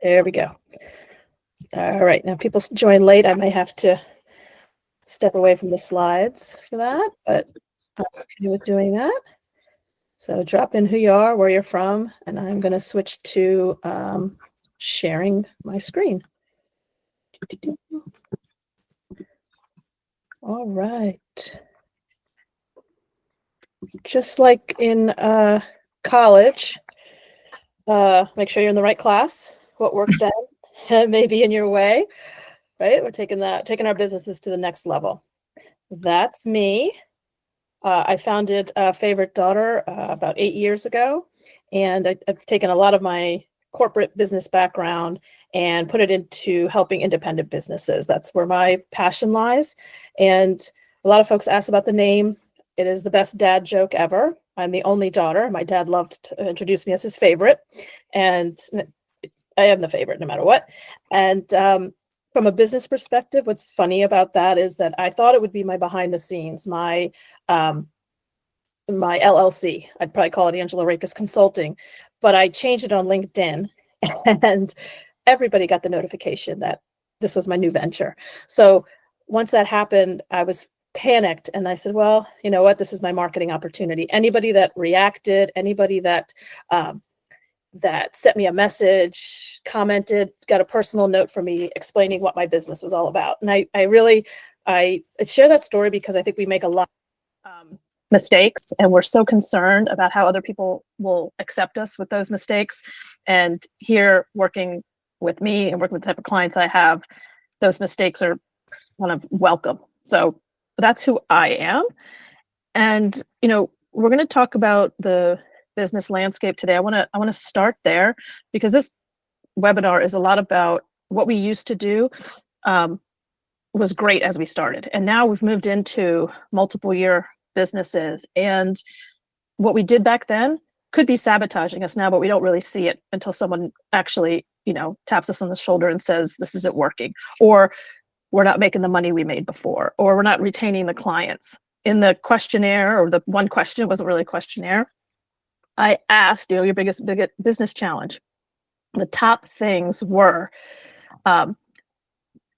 There we go. All right, now people join late. I may have to step away from the slides for that, but I'm okay with doing that. So drop in who you are, where you're from, and I'm going to switch to sharing my screen. All right. Just like in college, make sure you're in the right class. What worked then may be in your way, right? We're taking our businesses to the next level. That's me. I founded Favorite Daughter about 8 years ago, and I've taken a lot of my corporate business background and put it into helping independent businesses. That's where my passion lies. And a lot of folks ask about the name. It is the best dad joke ever. I'm the only daughter. My dad loved to introduce me as his favorite, and I am the favorite no matter what. And from a business perspective, what's funny about that is that I thought it would be my behind the scenes, my LLC. I'd probably call it Angela Rakes Consulting, but I changed it on LinkedIn, and everybody got the notification that this was my new venture. So once that happened, I was panicked, and I said, well, you know what? This is my marketing opportunity. Anybody that reacted, anybody that sent me a message, commented, got a personal note from me explaining what my business was all about. And I share that story because I think we make a lot of mistakes, and we're so concerned about how other people will accept us with those mistakes. And here, working with me and working with the type of clients I have, those mistakes are kind of welcome. So that's who I am. And, we're going to talk about the business landscape today. I want to start there because this webinar is a lot about what we used to do was great as we started. And now we've moved into multiple year businesses. And what we did back then could be sabotaging us now, but we don't really see it until someone actually, taps us on the shoulder and says, this isn't working, or we're not making the money we made before, or we're not retaining the clients. In the questionnaire, or the one question, it wasn't really a questionnaire, I asked, your biggest business challenge. The top things were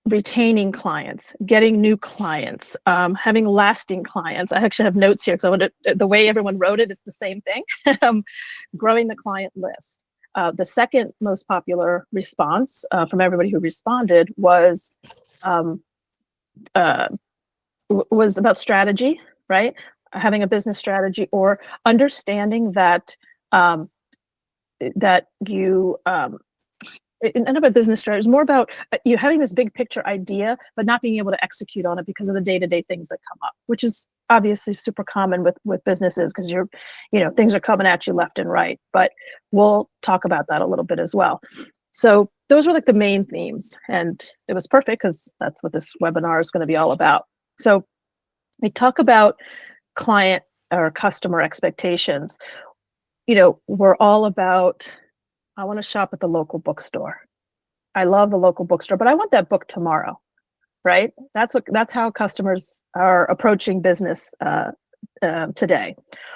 retaining clients, getting new clients, having lasting clients. I actually have notes here because the way everyone wrote it, it's the same thing. Growing the client list. The second most popular response from everybody who responded was about strategy, right? Having a business strategy, or understanding that you and about business strategy is more about you having this big picture idea, but not being able to execute on it because of the day-to-day things that come up, which is obviously super common with businesses because things are coming at you left and right. But we'll talk about that a little bit as well. So those were like the main themes, and it was perfect because that's what this webinar is going to be all about. So we talk about client or customer expectations. We're all about, I want to shop at the local bookstore. I love the local bookstore, but I want that book tomorrow, right? That's how customers are approaching business today.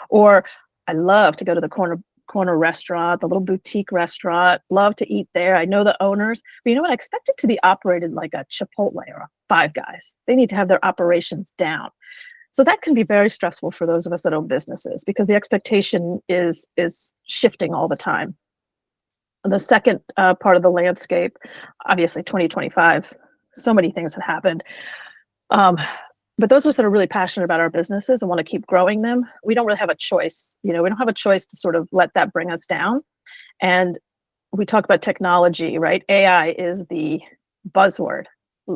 Or I love to go to the corner restaurant, the little boutique restaurant, love to eat there. I know the owners, but you know what? I expect it to be operated like a Chipotle or a Five Guys. They need to have their operations down. So that can be very stressful for those of us that own businesses because the expectation is shifting all the time. The second part of the landscape, obviously 2025, so many things have happened. But those of us that are really passionate about our businesses and want to keep growing them, we don't really have a choice. We don't have a choice to sort of let that bring us down. And we talk about technology, right? AI is the buzzword.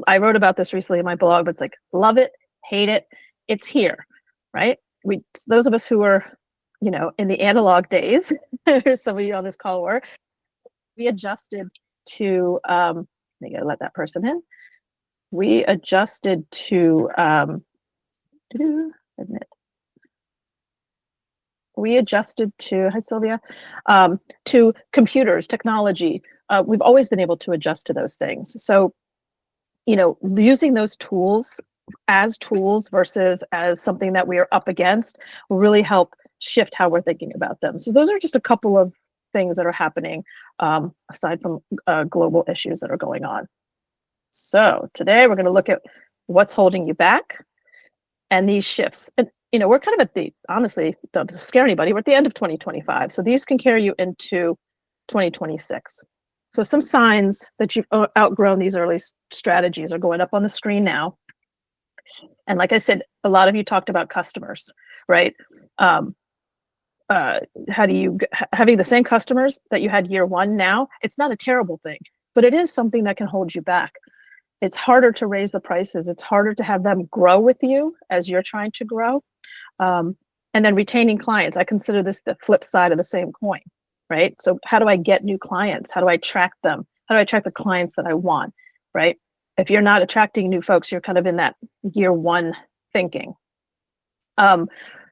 I wrote about this recently in my blog, but it's like, love it, hate it. It's here, right? Those of us who are, in the analog days, some of you on this call were, we adjusted to, I gotta let that person in. We adjusted to, hi Sylvia, to computers, technology. We've always been able to adjust to those things. So, using those tools as tools versus as something that we are up against will really help shift how we're thinking about them. So those are just a couple of things that are happening aside from global issues that are going on. So today we're going to look at what's holding you back and these shifts. And we're kind of at the, honestly, don't scare anybody, we're at the end of 2025. So these can carry you into 2026. So some signs that you've outgrown these early strategies are going up on the screen now. And like I said, a lot of you talked about customers, right? How do you, having the same customers that you had year one now, it's not a terrible thing, but it is something that can hold you back. It's harder to raise the prices. It's harder to have them grow with you as you're trying to grow. And then retaining clients. I consider this the flip side of the same coin, right? So how do I get new clients? How do I attract them? How do I attract the clients that I want, right? If you're not attracting new folks, you're kind of in that year one thinking.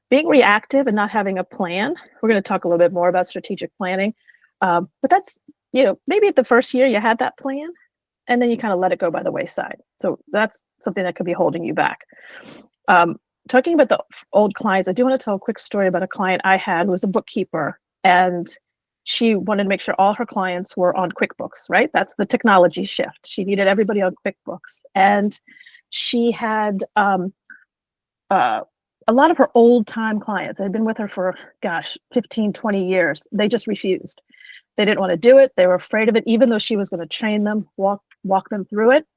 Being reactive and not having a plan. We're going to talk a little bit more about strategic planning. But that's, maybe at the first year you had that plan and then you kind of let it go by the wayside. So that's something that could be holding you back. Talking about the old clients, I do want to tell a quick story about a client I had who was a bookkeeper, and she wanted to make sure all her clients were on QuickBooks, right? That's the technology shift. She needed everybody on QuickBooks. And she had a lot of her old time clients. I'd been with her for, 15, 20 years. They just refused. They didn't want to do it. They were afraid of it, even though she was going to train them, walk them through it.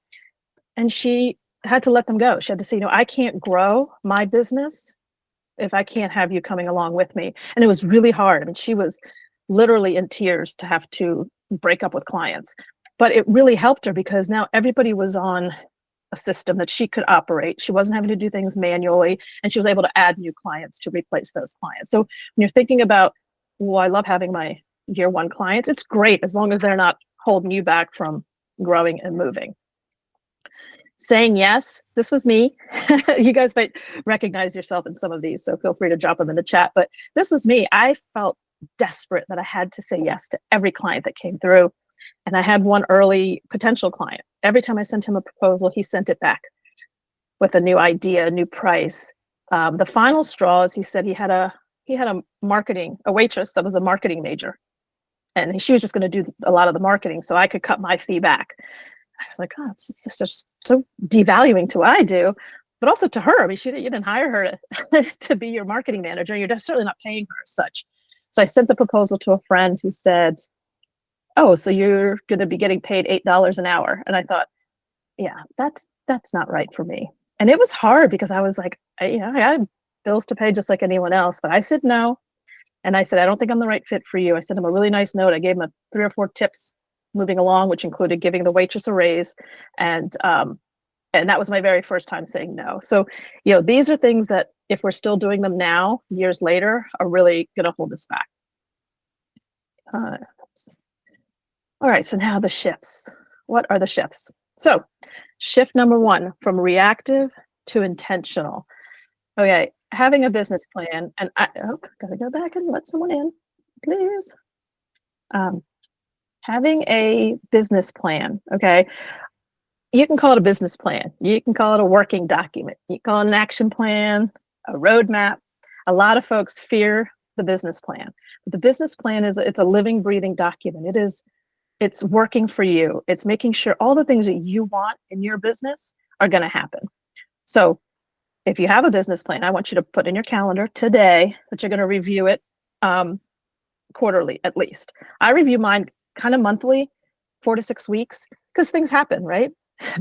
And she had to let them go. She had to say, I can't grow my business if I can't have you coming along with me. And it was really hard. I mean, she was literally in tears to have to break up with clients. But it really helped her because now everybody was on a system that she could operate. She wasn't having to do things manually, and she was able to add new clients to replace those clients. So when you're thinking about, well, I love having my year one clients, it's great as long as they're not holding you back from growing and moving. Saying yes, this was me. You guys might recognize yourself in some of these, so feel free to drop them in the chat. But this was me. I felt desperate that I had to say yes to every client that came through. And I had one early potential client. Every time I sent him a proposal, he sent it back with a new idea, a new price. The final straw is he said he had a waitress that was a marketing major, and she was just going to do a lot of the marketing, so I could cut my fee back. I was like, oh, it's just so devaluing to what I do, but also to her. I mean, you didn't hire her to be your marketing manager. You're certainly not paying her as such. So I sent the proposal to a friend who said, oh, so you're going to be getting paid $8 an hour. And I thought, yeah, that's not right for me. And it was hard because I was like, I had bills to pay just like anyone else, but I said no. And I said, I don't think I'm the right fit for you. I sent him a really nice note. I gave him 3 or 4 tips moving along, which included giving the waitress a raise. And that was my very first time saying no. So, these are things that if we're still doing them now, years later, are really going to hold us back. All right, so now the shifts. What are the shifts? So shift number 1, from reactive to intentional. Okay, having a business plan, and gotta go back and let someone in, please. Having a business plan, okay? You can call it a business plan. You can call it a working document. You can call it an action plan, a roadmap. A lot of folks fear the business plan. But the business plan it's a living, breathing document. It's working for you. It's making sure all the things that you want in your business are going to happen. So if you have a business plan, I want you to put in your calendar today that you're going to review it quarterly at least. I review mine kind of monthly, 4 to 6 weeks, because things happen, right?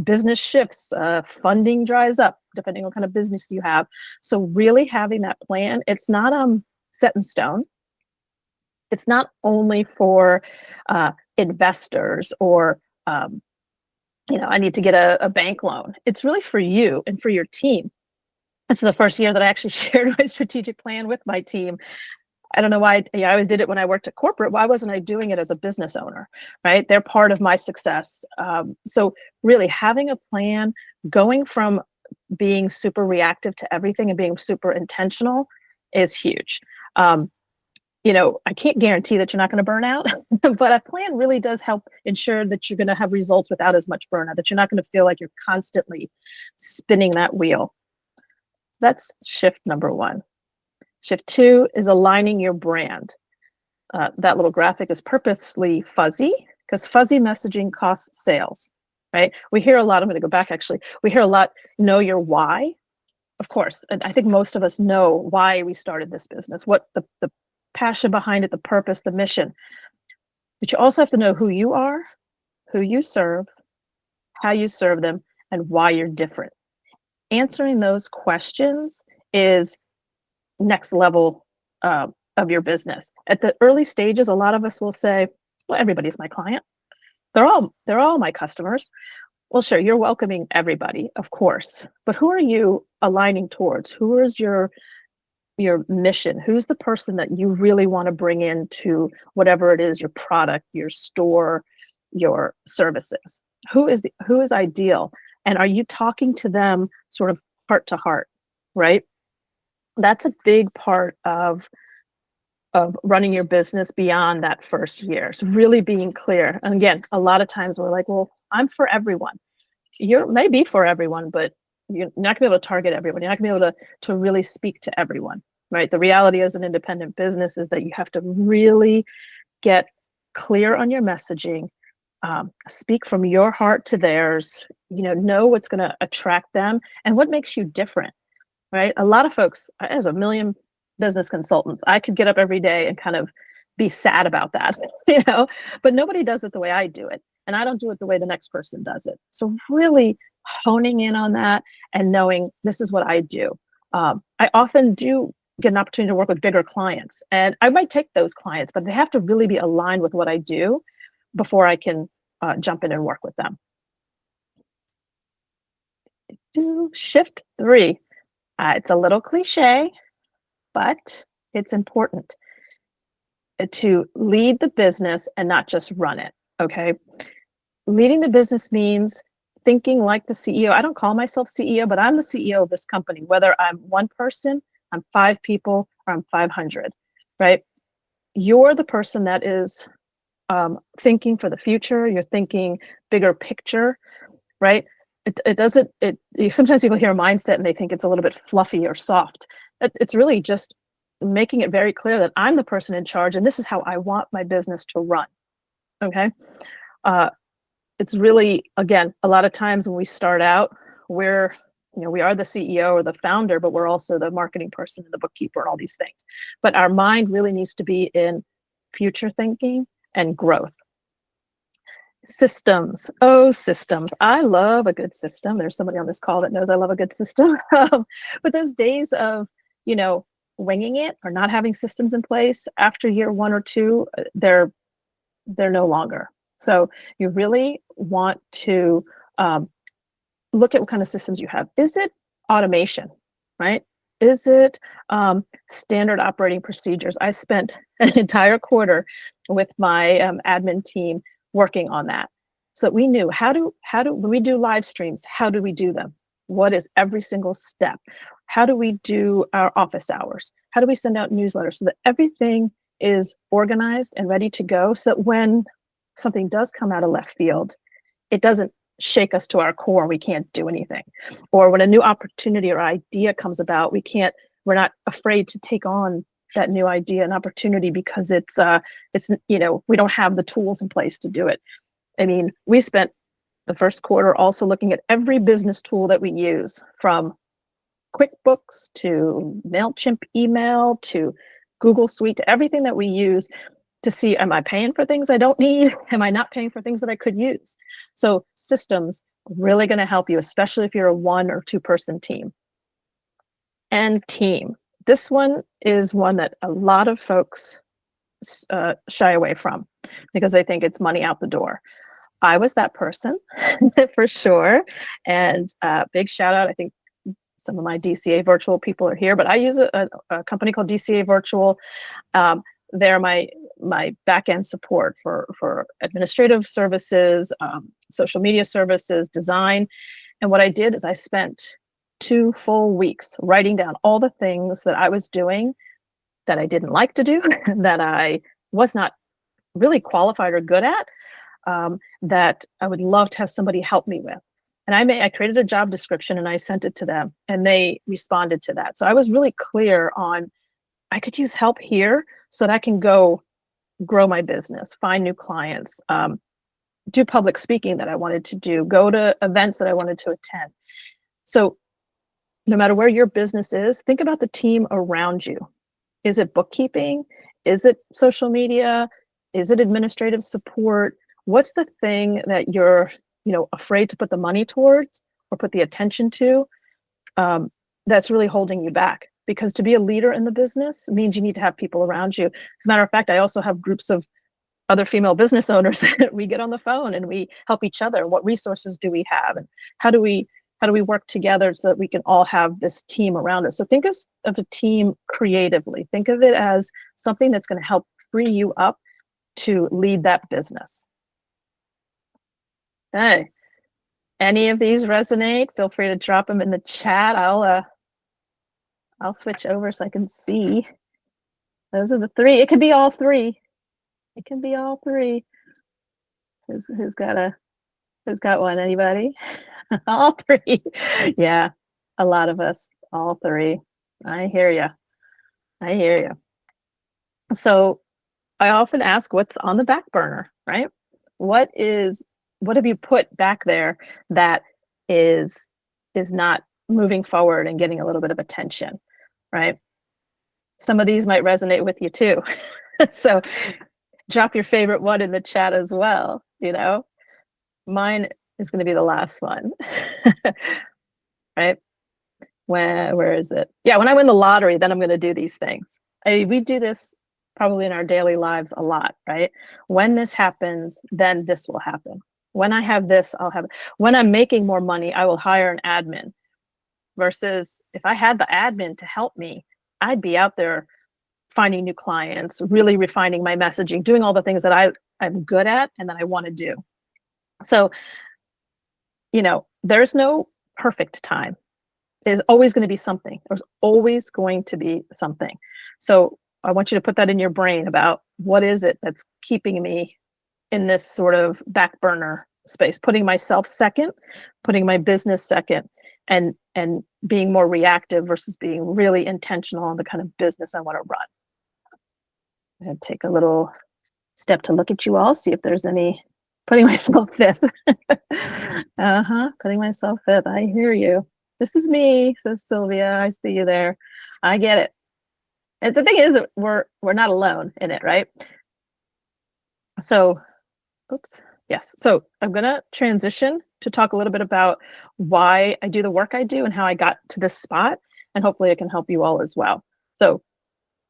Business shifts, funding dries up, depending on what kind of business you have. So really having that plan, it's not set in stone. It's not only for investors or, I need to get a bank loan. It's really for you and for your team. This is the first year that I actually shared my strategic plan with my team. I don't know why. I always did it when I worked at corporate. Why wasn't I doing it as a business owner, right? They're part of my success. So really having a plan, going from being super reactive to everything and being super intentional is huge. I can't guarantee that you're not going to burn out, but a plan really does help ensure that you're going to have results without as much burnout, that you're not going to feel like you're constantly spinning that wheel. So that's shift number 1. Shift 2 is aligning your brand. that little graphic is purposely fuzzy because fuzzy messaging costs sales, right? We hear a lot, I'm going to go back actually, we hear a lot, know your why. Of course, and I think most of us know why we started this business, what the passion behind it, the purpose, the mission. But you also have to know who you are, who you serve, how you serve them, and why you're different. Answering those questions is next level of your business. At the early stages, a lot of us will say, well, everybody's my client. They're all my customers. Well, sure, you're welcoming everybody, of course, but who are you aligning towards? Who is your mission? Who's the person that you really want to bring into whatever it is, your product, your store, your services? Who is ideal? And are you talking to them sort of heart to heart, right? That's a big part of running your business beyond that first year. So really being clear. And again, a lot of times we're like, well, I'm for everyone. You may be for everyone, but you're not gonna be able to target everyone. You're not gonna be able to really speak to everyone, right? The reality as an independent business is that you have to really get clear on your messaging, speak from your heart to theirs, know what's gonna attract them and what makes you different, right? A lot of folks, as a million business consultants, I could get up every day and kind of be sad about that, but nobody does it the way I do it. And I don't do it the way the next person does it. So really honing in on that and knowing this is what I do. I often do get an opportunity to work with bigger clients, and I might take those clients, but they have to really be aligned with what I do before I can jump in and work with them. Shift 3. It's a little cliche, but it's important to lead the business and not just run it. Okay. Leading the business means thinking like the CEO. I don't call myself CEO, but I'm the CEO of this company, whether I'm one person, I'm 5 people, or I'm 500, right? You're the person that is thinking for the future. You're thinking bigger picture, right? It doesn't, sometimes people hear mindset and they think it's a little bit fluffy or soft. It's really just making it very clear that I'm the person in charge and this is how I want my business to run. Okay. It's really, again, a lot of times when we start out, we are the CEO or the founder, but we're also the marketing person and the bookkeeper and all these things. But our mind really needs to be in future thinking and growth. Systems. Oh, systems. I love a good system. There's somebody on this call that knows I love a good system. But those days of, winging it or not having systems in place after year 1 or 2, they're no longer. So you really want to look at what kind of systems you have. Is it automation, right? Is it standard operating procedures? I spent an entire quarter with my admin team working on that. So we knew how do when we do live streams, how do we do them? What is every single step? How do we do our office hours? How do we send out newsletters so that everything is organized and ready to go so that when something does come out of left field, it doesn't shake us to our core and we can't do anything. Or when a new opportunity or idea comes about, we're not afraid to take on that new idea and opportunity because it's we don't have the tools in place to do it. I mean, we spent the first quarter also looking at every business tool that we use, from QuickBooks to MailChimp email to Google Suite, to everything that we use to see, am I paying for things I don't need? Am I not paying for things that I could use? So systems really going to help you, especially if you're a 1 or 2 person team. And team. This one is one that a lot of folks shy away from because they think it's money out the door. I was that person for sure. And big shout out, I think some of my DCA virtual people are here, but I use a company called DCA Virtual. They're my back-end support for administrative services, social media services, design. And what I did is I spent 2 full weeks writing down all the things that I was doing that I didn't like to do, that I was not really qualified or good at, that I would love to have somebody help me with. And I created a job description and I sent it to them and they responded to that. So I was really clear on, I could use help here so that I can go grow my business, find new clients, do public speaking that I wanted to do, go to events that I wanted to attend. So no matter where your business is, think about the team around you. Is it bookkeeping? Is it social media? Is it administrative support? What's the thing that you're, afraid to put the money towards or put the attention to, that's really holding you back? Because to be a leader in the business means you need to have people around you. As a matter of fact, I also have groups of other female business owners that we get on the phone and we help each other. What resources do we have, and how do we work together so that we can all have this team around us? So think of a team creatively. Think of it as something that's going to help free you up to lead that business. Hey, any of these resonate? Feel free to drop them in the chat. I'll switch over so I can see. Those are the three. It could be all three. It can be all three. Who's got one? Anybody? All three. Yeah, a lot of us. All three. I hear you. I hear you. So I often ask, what's on the back burner, right? What have you put back there that is not moving forward and getting a little bit of attention, right? Some of these might resonate with you too. So drop your favorite one in the chat as well. Mine is going to be the last one. Right? Where is it? Yeah, when I win the lottery, then I'm going to do these things. We do this probably in our daily lives a lot, right? When this happens, then this will happen. When I have this, I'll have it. When I'm making more money, I will hire an admin. Versus if I had the admin to help me, I'd be out there finding new clients, really refining my messaging, doing all the things that I'm good at and that I want to do. So, there's no perfect time. There's always going to be something. There's always going to be something. So I want you to put that in your brain about what is it that's keeping me in this sort of back burner space, putting myself second, putting my business second, and being more reactive versus being really intentional on the kind of business I want to run. I'm going to take a little step to look at you all, see if there's any. Putting myself fifth. Putting myself fifth. I hear you. This is me, says Sylvia. I see you there. I get it. And the thing is that we're not alone in it, right? So, oops. Yes. So I'm going to transition to talk a little bit about why I do the work I do and how I got to this spot. And hopefully it can help you all as well. So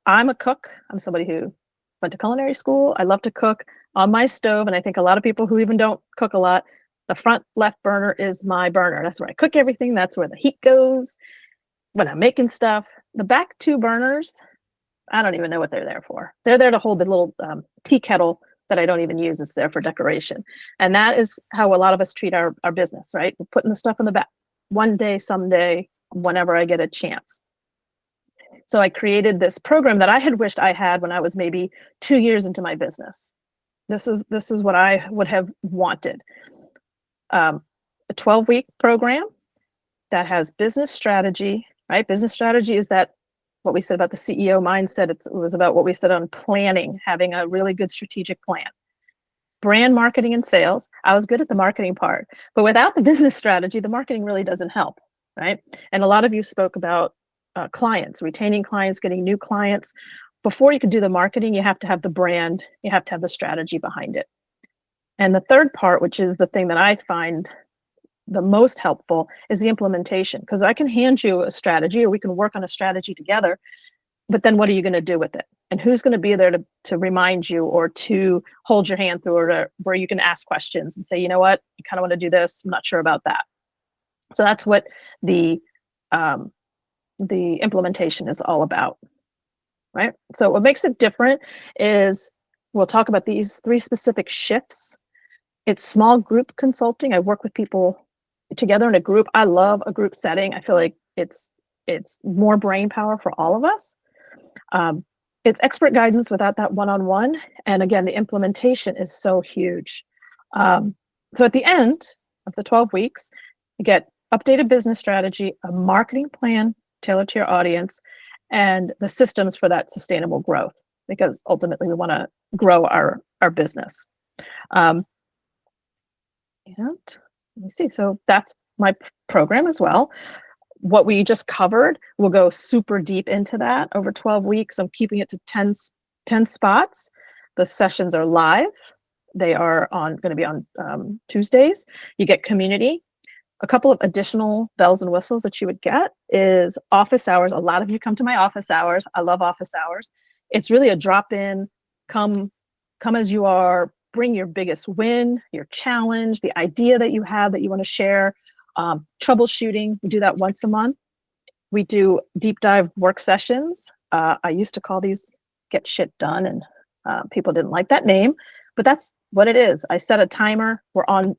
I'm a cook. I'm somebody who went to culinary school. I love to cook on my stove. And I think a lot of people who even don't cook a lot, the front left burner is my burner. That's where I cook everything. That's where the heat goes when I'm making stuff. The back two burners, I don't even know what they're there for. They're there to hold the little tea kettle that I don't even use. It's there for decoration. And that is how a lot of us treat our business, right? We're putting the stuff in the back. One day, someday, whenever I get a chance. So I created this program that I had wished I had when I was maybe 2 years into my business. This is what I would have wanted. A 12-week program that has business strategy, right? Business strategy is that what we said about the CEO mindset. It was about what we said on planning, having a really good strategic plan. Brand marketing and sales. I was good at the marketing part, but without the business strategy, the marketing really doesn't help, right? And a lot of you spoke about clients, retaining clients, getting new clients. Before you can do the marketing, you have to have the brand, you have to have the strategy behind it. And the third part, which is the thing that I find the most helpful, is the implementation. Because I can hand you a strategy or we can work on a strategy together, but then what are you going to do with it? And who's going to be there to remind you or to hold your hand through, or where you can ask questions and say, you know what, I kind of want to do this, I'm not sure about that. So that's what the implementation is all about. Right? So what makes it different is we'll talk about these 3 specific shifts. It's small group consulting. I work with people together in a group. I love a group setting. I feel like it's more brain power for all of us. It's expert guidance without that one-on-one. And again, the implementation is so huge. So at the end of the 12 weeks, you get updated business strategy, a marketing plan tailored to your audience, and the systems for that sustainable growth. because ultimately we want to grow our business. And let me see. So that's my program as well. What we just covered, we'll go super deep into that over 12 weeks. I'm keeping it to 10 spots. The sessions are live. They are going to be on Tuesdays. You get community. A couple of additional bells and whistles that you would get is office hours. A lot of you come to my office hours. I love office hours. It's really a drop-in, come as you are, bring your biggest win, your challenge, the idea that you have that you want to share, troubleshooting. We do that once a month. We do deep dive work sessions. I used to call these Get Shit Done, and people didn't like that name, but that's what it is. I set a timer. We're on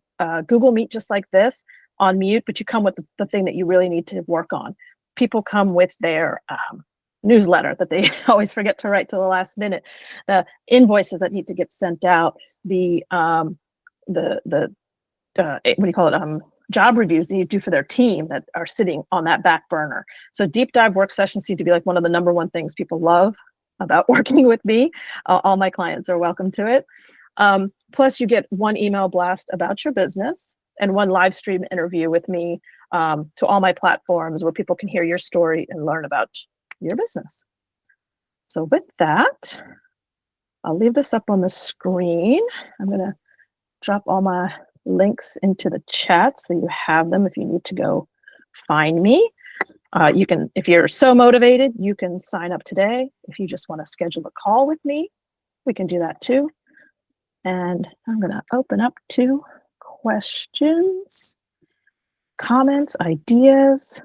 Google Meet just like this, on mute, but you come with the thing that you really need to work on. People come with their newsletter that they always forget to write to the last minute, the invoices that need to get sent out, the what do you call it? Job reviews that you do for their team that are sitting on that back burner. So deep dive work sessions seem to be like one of the number one things people love about working with me. All my clients are welcome to it. Plus you get one email blast about your business and one live stream interview with me to all my platforms where people can hear your story and learn about your business. So with that, I'll leave this up on the screen. I'm going to drop all my links into the chat so you have them if you need to go find me. You can, if you're so motivated, you can sign up today. If you just want to schedule a call with me, we can do that too. And I'm going to open up to questions, comments, ideas.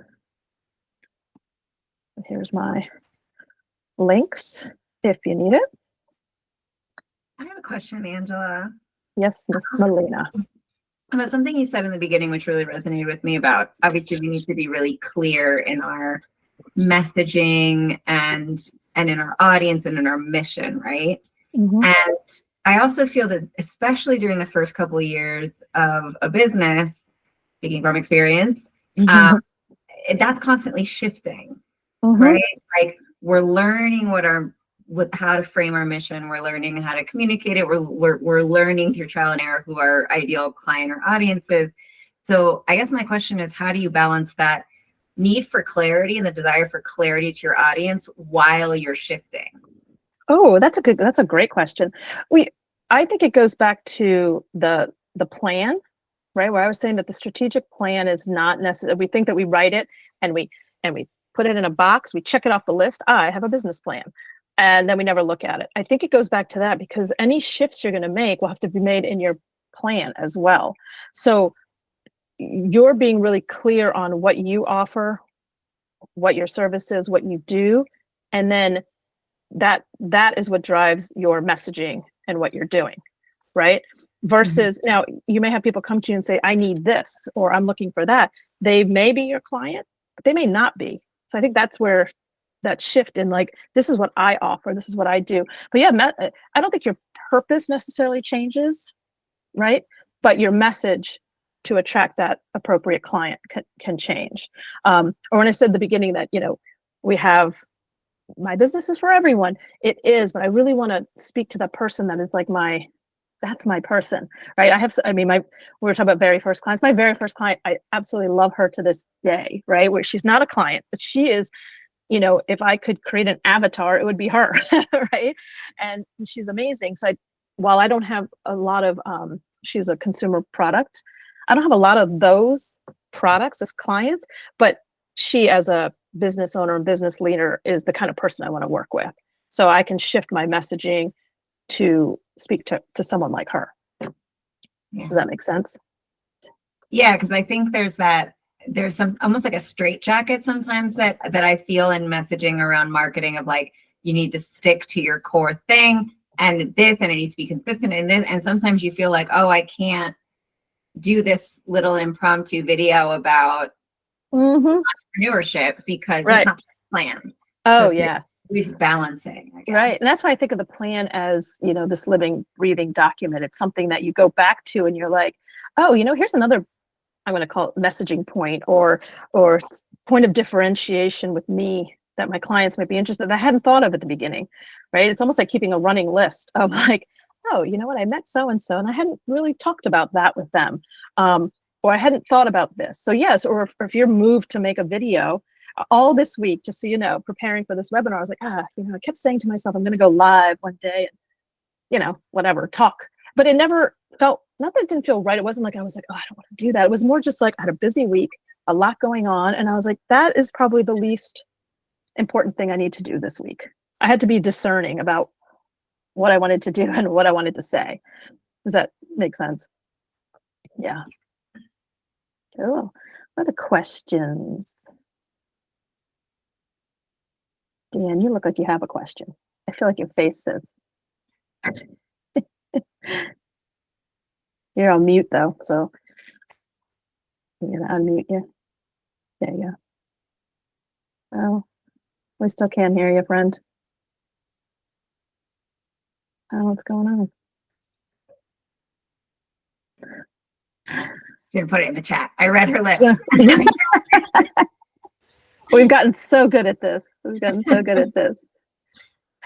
Here's my links if you need it. I have a question, Angela. Yes, Miss Melina. About something you said in the beginning, which really resonated with me about, obviously we need to be really clear in our messaging and in our audience and in our mission, right? Mm-hmm. And I also feel that especially during the first couple of years of a business, speaking from experience, that's constantly shifting, right? Like we're learning how to frame our mission. We're learning how to communicate it. We're learning through trial and error who our ideal client or audience is. So I guess my question is, how do you balance that need for clarity and the desire for clarity to your audience while you're shifting? Oh, that's a great question. I think it goes back to the plan, right? Where I was saying that the strategic plan is not necessary. We think that we write it and we put it in a box, we check it off the list. I have a business plan. And then we never look at it. I think it goes back to that because any shifts you're going to make will have to be made in your plan as well. So you're being really clear on what you offer, what your service is, what you do, and then that is what drives your messaging and what you're doing, right? Versus now you may have people come to you and say, I need this, or I'm looking for that. They may be your client, but they may not be. So I think that's where that shift in like, this is what I offer, this is what I do. But yeah, I don't think your purpose necessarily changes, right? But your message to attract that appropriate client can change. Or when I said at the beginning that, we have my business is for everyone, it is, but I really want to speak to the person that is like that's my person, right? we were talking about very first clients. My very first client, I absolutely love her to this day, right? Where she's not a client, but she is, if I could create an avatar, it would be her, right? And she's amazing. So while I don't have a lot of, she's a consumer product, I don't have a lot of those products as clients, but she as a business owner and business leader is the kind of person I want to work with. So I can shift my messaging to speak to someone like her. Yeah. Does that make sense? Yeah, because I think there's some almost like a straitjacket sometimes that I feel in messaging around marketing of like, you need to stick to your core thing and it needs to be consistent in this. And sometimes you feel like, oh, I can't do this little impromptu video about entrepreneurship because it's not planned. Oh, so yeah. It's balancing. I guess. Right. And that's why I think of the plan as, this living, breathing document. It's something that you go back to and you're like, oh, here's another, I'm going to call it messaging point or point of differentiation with me that my clients might be interested that I hadn't thought of at the beginning, right? It's almost like keeping a running list of like, oh, you know what, I met so-and-so and I hadn't really talked about that with them. Or I hadn't thought about this. So yes, or if you're moved to make a video all this week, just so you know, preparing for this webinar, I was like, I kept saying to myself, I'm going to go live one day and, whatever, talk. But it never felt, not that it didn't feel right. It wasn't like I was like, oh, I don't want to do that. It was more just like I had a busy week, a lot going on. And I was like, that is probably the least important thing I need to do this week. I had to be discerning about what I wanted to do and what I wanted to say. Does that make sense? Yeah. Cool. What are the questions? Dan, you look like you have a question. I feel like your face says. You're on mute though, so I'm gonna unmute you. There you go. Oh, we still can't hear you, friend. Oh, what's going on? She didn't put it in the chat. I read her lips. We've gotten so good at this.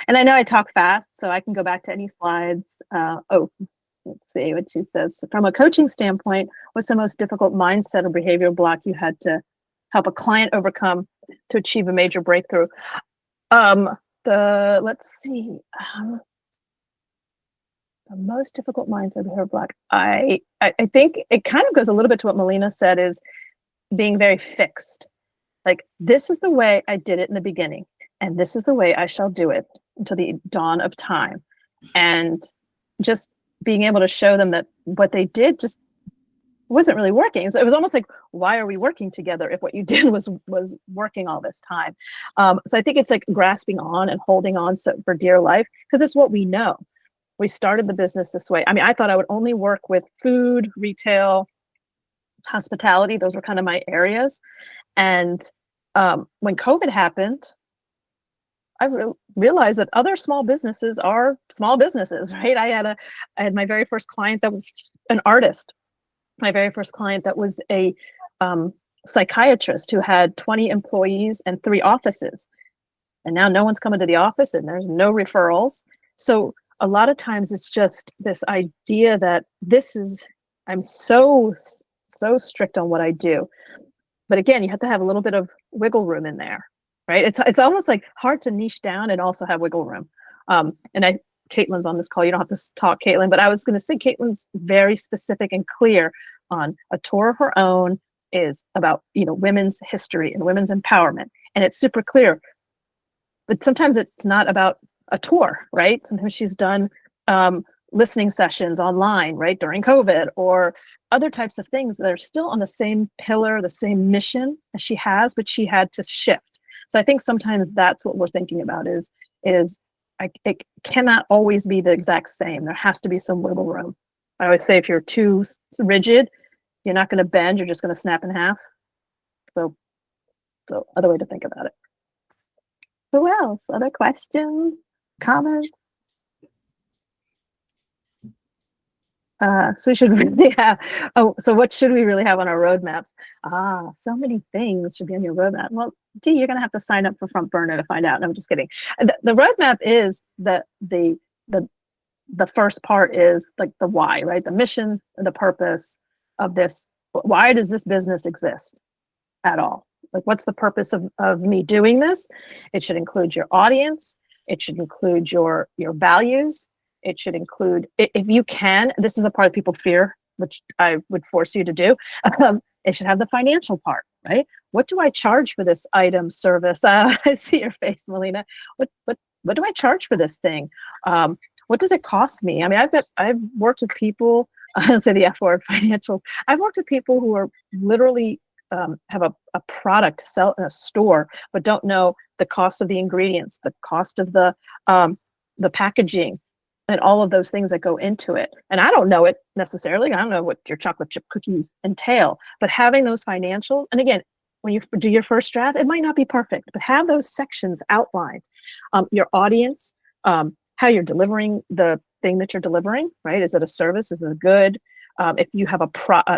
And I know I talk fast, so I can go back to any slides. Let's see what she says. From a coaching standpoint, what's the most difficult mindset or behavioral block you had to help a client overcome to achieve a major breakthrough? Let's see. The most difficult mindset behavioral block. I think it kind of goes a little bit to what Melina said, is being very fixed. Like, this is the way I did it in the beginning, and this is the way I shall do it until the dawn of time. And just being able to show them that what they did just wasn't really working. So it was almost like, why are we working together if what you did was working all this time? So I think it's like grasping on and holding on for dear life, because it's what we know. We started the business this way. I mean, I thought I would only work with food, retail, hospitality. Those were kind of my areas. And when COVID happened, I realized that other small businesses are small businesses, right? I had my very first client that was an artist. My very first client that was a psychiatrist who had 20 employees and 3 offices. And now no one's coming to the office and there's no referrals. So a lot of times it's just this idea that I'm so strict on what I do. But again, you have to have a little bit of wiggle room in there, right? It's almost like hard to niche down and also have wiggle room. And Caitlin's on this call. You don't have to talk, Caitlin, but I was going to say Caitlin's very specific and clear on a tour of her own is about, women's history and women's empowerment. And it's super clear. But sometimes it's not about a tour, right? Sometimes she's done listening sessions online, right, during COVID, or other types of things that are still on the same pillar, the same mission as she has, but she had to shift. So I think sometimes that's what we're thinking about is it cannot always be the exact same. There has to be some wiggle room. I always say if you're too rigid, you're not going to bend, you're just going to snap in half. So other way to think about it. Who else? Other questions? Comments? So we should really have, so what should we really have on our roadmaps? So many things should be on your roadmap. Well, you're going to have to sign up for Front Burner to find out. No, I'm just kidding. The roadmap is the first part is like the why, right? The mission, the purpose of this. Why does this business exist at all? Like, what's the purpose of me doing this? It should include your audience. It should include your values. It should include, if you can, this is the part people fear, which I would force you to do. It should have the financial part, right? What do I charge for this item, service? I see your face, Melina. What do I charge for this thing? What does it cost me? I mean, I've worked with people, I'll say the F word, financial. I've worked with people who are literally have a product to sell in a store, but don't know the cost of the ingredients, the cost of the packaging, and all of those things that go into it. And I don't know it necessarily. I don't know what your chocolate chip cookies entail, but having those financials, and again, when you do your first draft, it might not be perfect, but have those sections outlined. Your audience, how you're delivering the thing that you're delivering, right? Is it a service? Is it a good? If you have an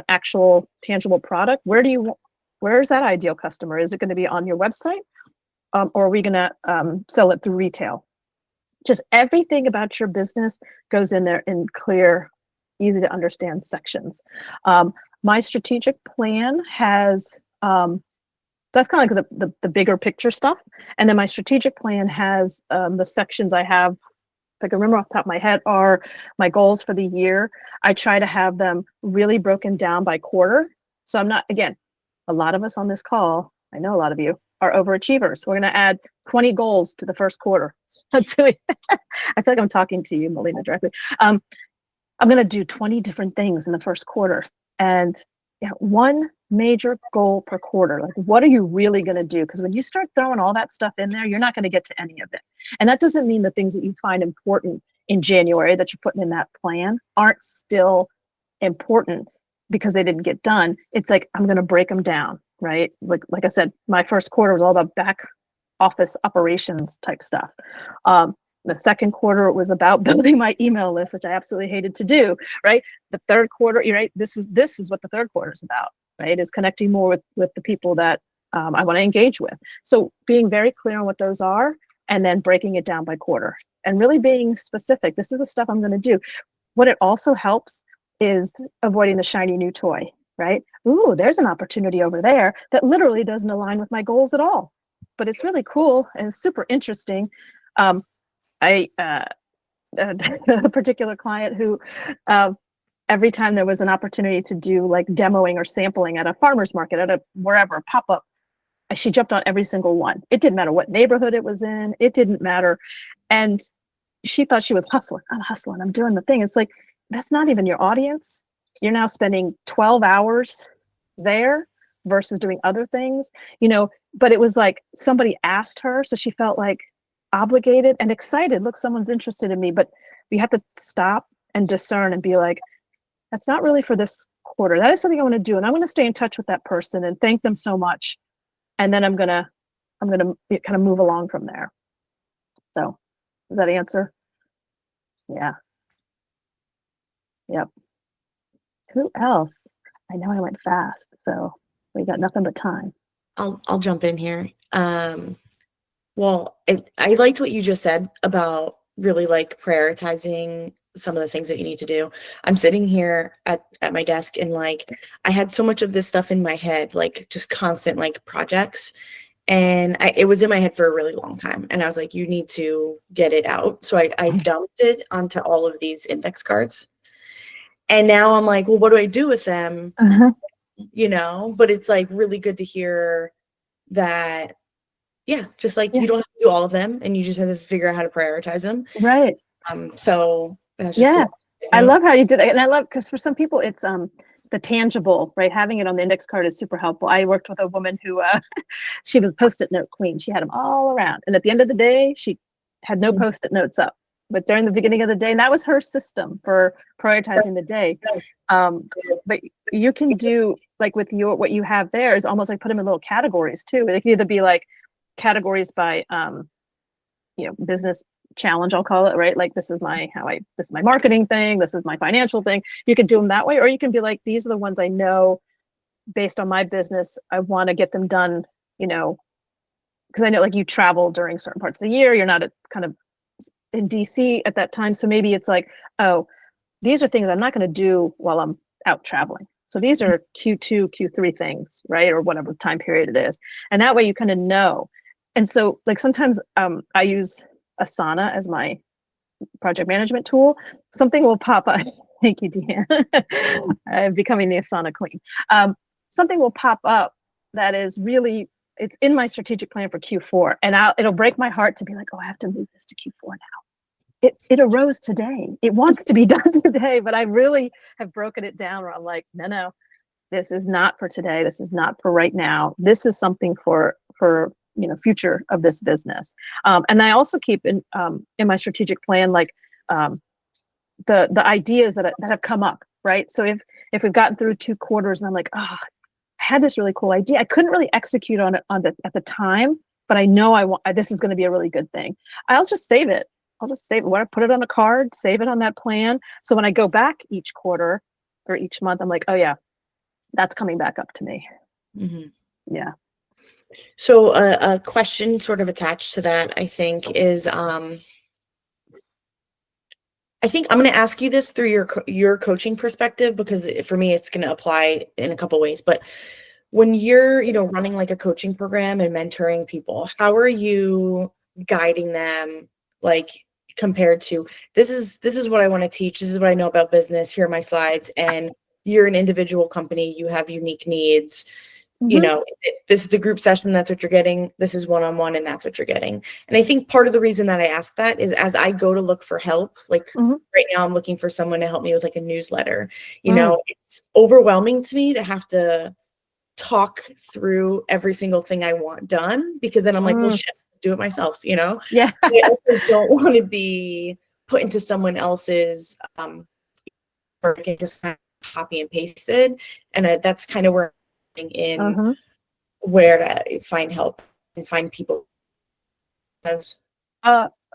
actual tangible product, where's that ideal customer? Is it going to be on your website? or are we going to sell it through retail? Just everything about your business goes in there in clear, easy to understand sections. My strategic plan has, that's kind of like the bigger picture stuff. And then my strategic plan has the sections I have, if I can remember off the top of my head, are my goals for the year. I try to have them really broken down by quarter. So I'm not, again, a lot of us on this call, I know a lot of you are overachievers. We're going to add 20 goals to the first quarter. I feel like I'm talking to you, Melina, directly. I'm going to do 20 different things in the first quarter. And one major goal per quarter. Like, what are you really going to do? Because when you start throwing all that stuff in there, you're not going to get to any of it. And that doesn't mean the things that you find important in January that you're putting in that plan aren't still important because they didn't get done. It's like, I'm going to break them down, right? Like I said, my first quarter was all about back office operations type stuff. The second quarter was about building my email list, which I absolutely hated to do, right? The third quarter, you're right, this is what the third quarter is about, right? Is connecting more with the people that I want to engage with. So being very clear on what those are and then breaking it down by quarter and really being specific. This is the stuff I'm going to do. What it also helps is avoiding the shiny new toy, right? Ooh, there's an opportunity over there that literally doesn't align with my goals at all, but it's really cool and super interesting. A particular client who every time there was an opportunity to do like demoing or sampling at a farmer's market, at a wherever, pop-up, she jumped on every single one. It didn't matter what neighborhood it was in. It didn't matter. And she thought she was hustling. I'm hustling. I'm doing the thing. It's like, that's not even your audience. You're now spending 12 hours there versus doing other things, but it was like somebody asked her. So she felt like obligated and excited. Look, someone's interested in me, but you have to stop and discern and be like, that's not really for this quarter. That is something I want to do. And I'm going to stay in touch with that person and thank them so much. And then I'm going to kind of move along from there. So does that answer? Yeah. Yep. Who else? I know I went fast, so we got nothing but time. I'll jump in here. Well, I liked what you just said about really like prioritizing some of the things that you need to do. I'm sitting here at my desk and like I had so much of this stuff in my head, like just constant like projects. And it was in my head for a really long time. And I was like, you need to get it out. So I dumped it onto all of these index cards. And now I'm like, well, what do I do with them? But it's like really good to hear that. Yeah, just like you don't have to do all of them and you just have to figure out how to prioritize them. Right. So that's just I love how you did that. And I love, because for some people it's the tangible, right? Having it on the index card is super helpful. I worked with a woman who she was Post-it note queen. She had them all around. And at the end of the day, she had no Post-it notes up. But during the beginning of the day, and that was her system for prioritizing the day. But you can do like with what you have there is almost like put them in little categories too. They can either be like categories by business challenge, I'll call it, right? Like this is my marketing thing, this is my financial thing. You could do them that way, or you can be like, these are the ones I know based on my business, I want to get them done, because I know like you travel during certain parts of the year, you're not kind of in DC at that time. So maybe it's like, oh, these are things I'm not going to do while I'm out traveling. So these are Q2, Q3 things, right? Or whatever time period it is. And that way you kind of know. And so like sometimes I use Asana as my project management tool. Something will pop up. Thank you, Deanne. I'm becoming the Asana queen. Something will pop up that is really, it's in my strategic plan for Q4. And it'll break my heart to be like, oh, I have to move this to Q4 now. It arose today. It wants to be done today, but I really have broken it down where I'm like, no, this is not for today. This is not for right now. This is something for future of this business. And I also keep in my strategic plan, like the ideas that have come up, right? So if we've gotten through 2 quarters and I'm like, oh, I had this really cool idea. I couldn't really execute on it at the time, but I know this is going to be a really good thing. I'll just save it. I'll just save it. When I put it on a card, save it on that plan. So when I go back each quarter or each month, I'm like, oh yeah, that's coming back up to me. Mm-hmm. Yeah. So a question sort of attached to that, I think, is I think I'm going to ask you this through your coaching perspective, because for me, it's going to apply in a couple ways. But when you're, running like a coaching program and mentoring people, how are you guiding them, like compared to this is what I want to teach, this is what I know about business, here are my slides, and you're an individual company, you have unique needs. This is the group session, that's what you're getting. This is one-on-one, and that's what you're getting. And I think part of the reason that I ask that is as I go to look for help, like right now I'm looking for someone to help me with like a newsletter. It's overwhelming to me to have to talk through every single thing I want done, because then I'm like, well, shit, do it myself, Yeah. I also don't want to be put into someone else's or just kind of copy and pasted. And that's kind of where I'm in where to find help and find people. I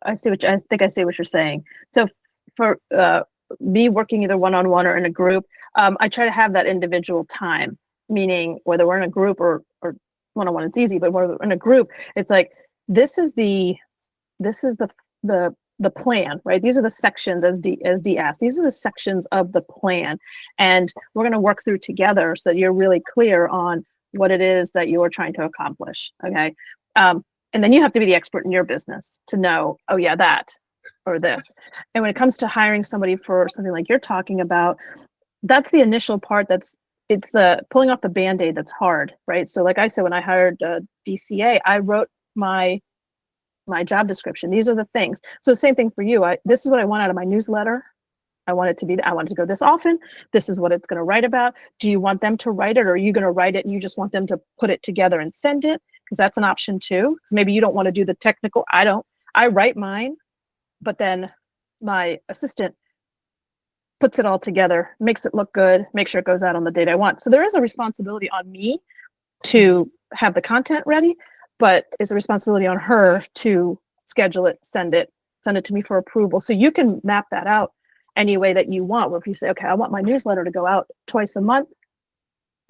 think I see what you're saying. So for me working either one-on-one or in a group, I try to have that individual time, meaning whether we're in a group or one-on-one, it's easy, but when we're in a group, it's like, this is the plan, right? These are the sections, as Dee asked, these are the sections of the plan. And we're going to work through together so that you're really clear on what it is that you're trying to accomplish. Okay. And then you have to be the expert in your business to know, oh yeah, that or this. And when it comes to hiring somebody for something like you're talking about, that's the initial part. It's pulling off the Band-Aid that's hard, right? So like I said, when I hired DCA, I wrote my job description. These are the things. So same thing for you. This is what I want out of my newsletter. I want it to go this often. This is what it's going to write about. Do you want them to write it, or are you going to write it and you just want them to put it together and send it? Because that's an option too. Because maybe you don't want to do the technical. I write mine, but then my assistant puts it all together, makes it look good, make sure it goes out on the date I want. So there is a responsibility on me to have the content ready, but it's a responsibility on her to schedule it, send it to me for approval. So you can map that out any way that you want. Where if you say, okay, I want my newsletter to go out twice a month,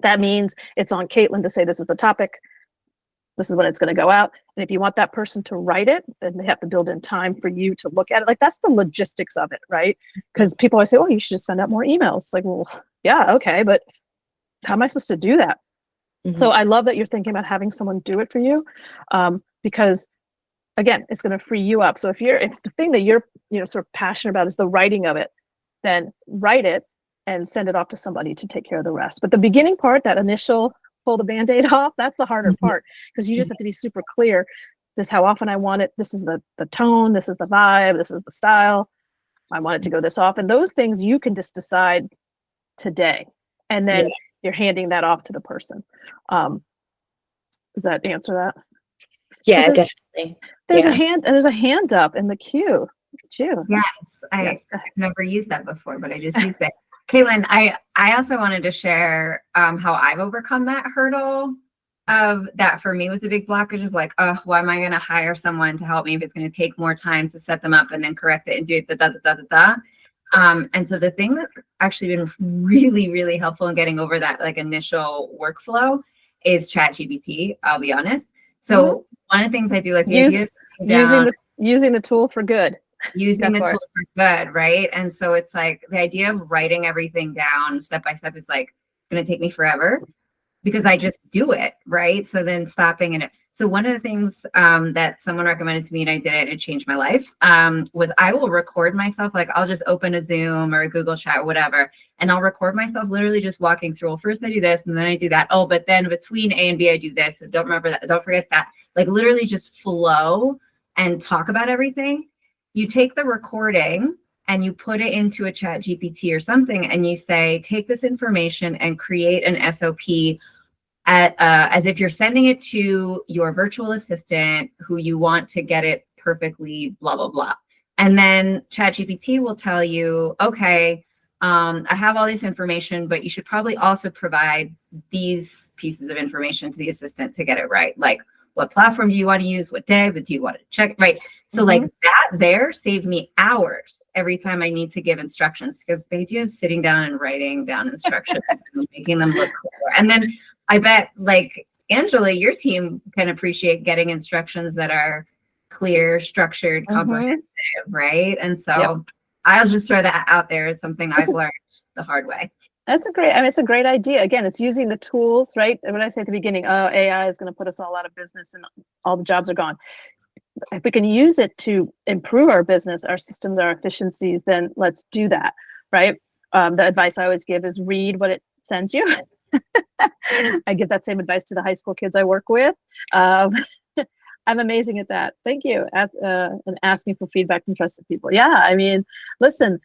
that means it's on Caitlin to say, this is the topic, this is when it's going to go out. And if you want that person to write it, then they have to build in time for you to look at it. Like, that's the logistics of it, right? Because people always say, oh, you should just send out more emails. Like, well, yeah, okay, but how am I supposed to do that? So I love that you're thinking about having someone do it for you, because again, it's going to free you up. So if the thing that you're sort of passionate about is the writing of it, then write it and send it off to somebody to take care of the rest. But the beginning part, that initial pull the Band-Aid off, that's the harder part, because you just have to be super clear. This is how often I want it. This is the tone. This is the vibe. This is the style. I want it to go this often. Those things you can just decide today, and then you're handing that off to the person. Does that answer that? Yeah, definitely. There's a hand up in the queue. Look at you. Yes, I've never used that before, but I just used it. Caitlin, I also wanted to share how I've overcome that hurdle of that. For me was a big blockage of like, oh, why am I going to hire someone to help me if it's going to take more time to set them up and then correct it and do it, and so the thing that's actually been really, really helpful in getting over that like initial workflow is ChatGPT, I'll be honest. So one of the things I do, like using the tool for good. Using the tool for good, right? And so it's like the idea of writing everything down step by step is like going to take me forever because I just do it, right? So then stopping and so one of the things that someone recommended to me, and I did it, and it changed my life, was I will record myself. Like I'll just open a Zoom or a Google Chat or whatever, and I'll record myself literally just walking through. Well, first I do this, and then I do that. Oh, but then between A and B, I do this. And don't remember that. Don't forget that. Like literally just flow and talk about everything. You take the recording and you put it into a Chat GPT or something, and you say, take this information and create an SOP as if you're sending it to your virtual assistant who you want to get it perfectly, blah, blah, blah. And then ChatGPT will tell you, okay, I have all this information, but you should probably also provide these pieces of information to the assistant to get it right. Like, what platform do you want to use? What day? But do you want to check? Right. So like that there saved me hours every time I need to give instructions, because the idea of sitting down and writing down instructions and making them look clear. And then I bet like Angela, your team can appreciate getting instructions that are clear, structured, comprehensive, right? And so I'll just throw that out there as something I've learned the hard way. That's a great, I mean, it's a great idea. Again, it's using the tools, right? When I say at the beginning, oh, AI is going to put us all out of business and all the jobs are gone. If we can use it to improve our business, our systems, our efficiencies, then let's do that, right? The advice I always give is read what it sends you. I give that same advice to the high school kids I work with. I'm amazing at that. Thank you. And asking for feedback from trusted people. Yeah, I mean, listen,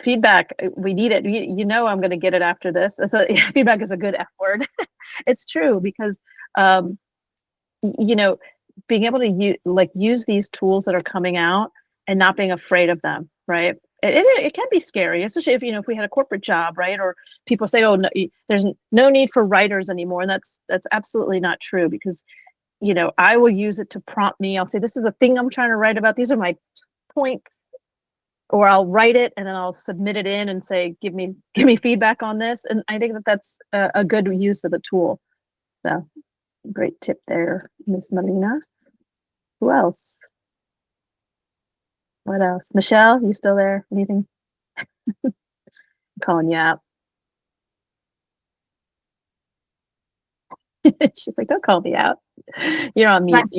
feedback, we need it. You know, I'm going to get it after this. So feedback is a good F word. It's true because, you know, being able to use these tools that are coming out and not being afraid of them, right? It can be scary, especially if, you know, if we had a corporate job, right? Or people say, oh, no, there's no need for writers anymore. And that's absolutely not true because, you know, I will use it to prompt me. I'll say, this is the thing I'm trying to write about. These are my points. Or I'll write it and then I'll submit it in and say, give me feedback on this. And I think that's a good use of the tool. So great tip there, Miss Melina. Who else? What else? Michelle, you still there? Anything? I'm calling you out. She's like, don't call me out. You're on mute.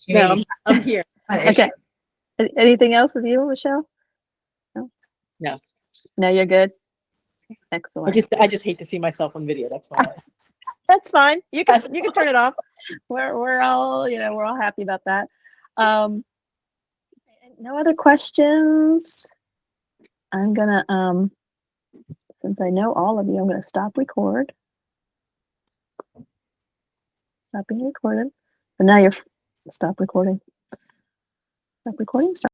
No, I'm here. Okay. Anything else with you, Michelle? No. No, you're good. Excellent. I just hate to see myself on video. That's why. That's fine. You can turn it off. We're all, you know, we're all happy about that. No other questions. I'm gonna since I know all of you, I'm gonna stop record. Stop being recorded. And now you're stop recording. Stop recording. Stop.